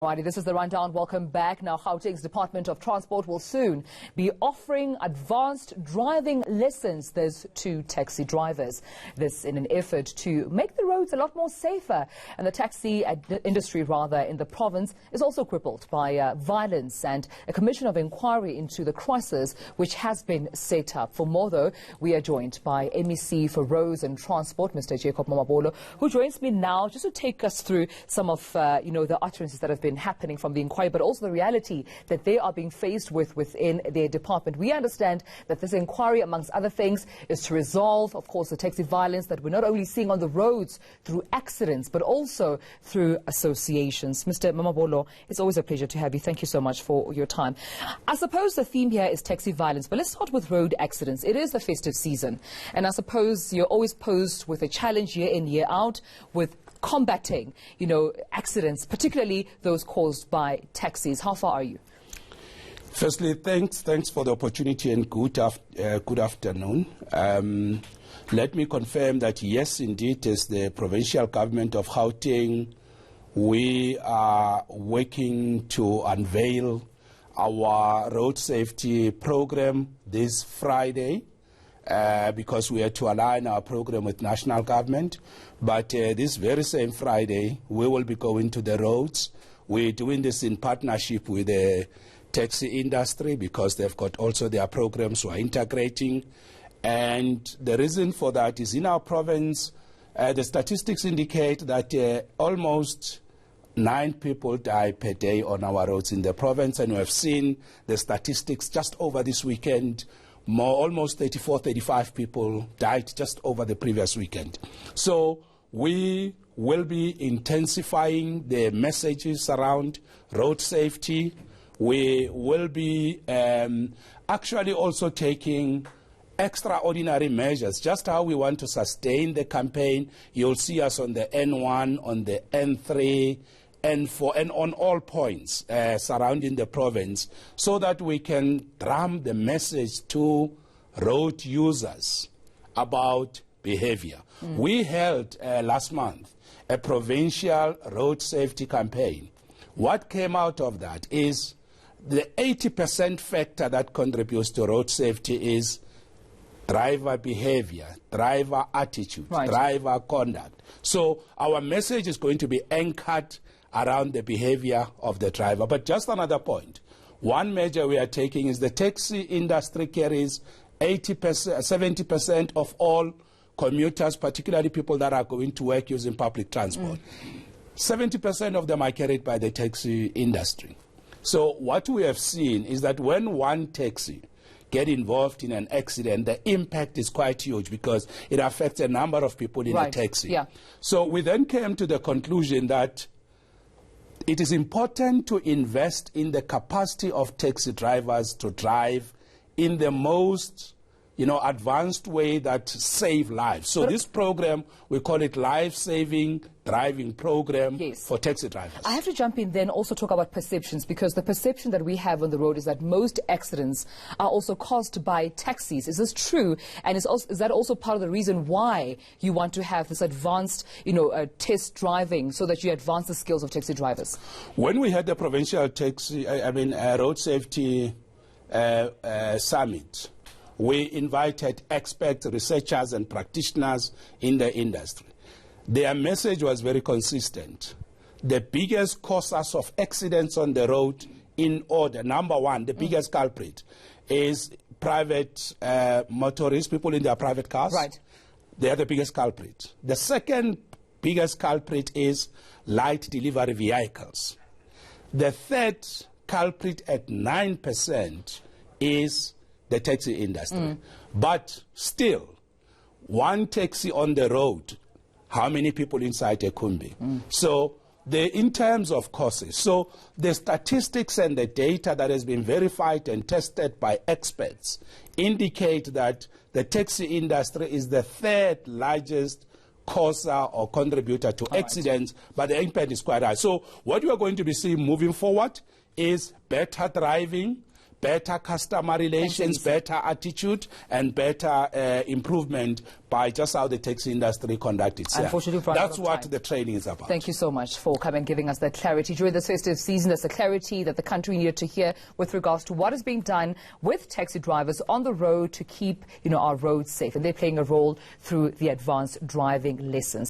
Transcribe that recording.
Alrighty, this is the rundown. Welcome back. Now, Gauteng's Department of Transport will soon be offering advanced driving lessons to taxi drivers. This in an effort to make the roads a lot more safer. And the taxi industry, in the province is also crippled by violence, and a commission of inquiry into the crisis which has been set up. For more, though, we are joined by MEC for Roads and Transport, Mr. Jacob Mamabolo, who joins me now just to take us through some of the utterances that have been happening from the inquiry, but also the reality that they are being faced with within their department. We understand that this inquiry, amongst other things, is to resolve, of course, the taxi violence that we're not only seeing on the roads through accidents, but also through associations. Mr. Mamabolo, it's always a pleasure to have you. Thank you so much for your time. I suppose the theme here is taxi violence, but let's start with road accidents. It is the festive season, and I suppose you're always posed with a challenge year in, year out with combating, accidents, particularly those caused by taxis. How far are you? Firstly, thanks for the opportunity and good afternoon. Let me confirm that yes, indeed, as the provincial government of Gauteng, we are working to unveil our road safety program this Friday. Because we had to align our program with national government. But this very same Friday, we will be going to the roads. We're doing this in partnership with the taxi industry because they've got also their programs we're integrating. And the reason for that is in our province, the statistics indicate that almost 9 people die per day on our roads in the province. And we have seen the statistics just over this weekend. Almost 34, 35 people died just over the previous weekend. So we will be intensifying the messages around road safety. We will be actually also taking extraordinary measures, just how we want to sustain the campaign. You'll see us on the N1, on the N3, N4, and on all points surrounding the province, so that we can drum the message to road users about behavior. We held last month a provincial road safety campaign. What came out of that is the 80% factor that contributes to road safety is driver behavior, driver attitude, driver conduct. So our message is going to be anchored around the behavior of the driver. But just another point, one measure we are taking is the taxi industry carries 70% of all commuters, particularly people that are going to work using public transport. 70% of them are carried by the taxi industry. So what we have seen is that when one taxi get involved in an accident, the impact is quite huge because it affects a number of people in a taxi. So we then came to the conclusion that it is important to invest in the capacity of taxi drivers to drive in the most advanced way that save lives. So this program, we call it Life-Saving Driving Program for taxi drivers. I have to jump in then also talk about perceptions, because the perception that we have on the road is that most accidents are also caused by taxis. Is this true? And is that also part of the reason why you want to have this advanced, test driving, so that you advance the skills of taxi drivers? When we had the provincial road safety summit, we invited experts, researchers, and practitioners in the industry. Their message was very consistent. The biggest causes of accidents on the road, in order, number one, the biggest culprit is private motorists, people in their private cars. They are the biggest culprit. The second biggest culprit is light delivery vehicles. The third culprit at 9% is the taxi industry. But still, one taxi on the road, how many people inside a Kumbi? So in terms of causes, so the statistics and the data that has been verified and tested by experts indicate that the taxi industry is the third largest causer or contributor to accidents, but the impact is quite high. So what we are going to be seeing moving forward is better driving, better customer relations, better attitude, and better improvement by just how the taxi industry conducts itself. Unfortunately, that's what the training is about. Thank you so much for coming and giving us that clarity. During this festive season, there's a clarity that the country needed to hear with regards to what is being done with taxi drivers on the road to keep, our roads safe. And they're playing a role through the advanced driving lessons.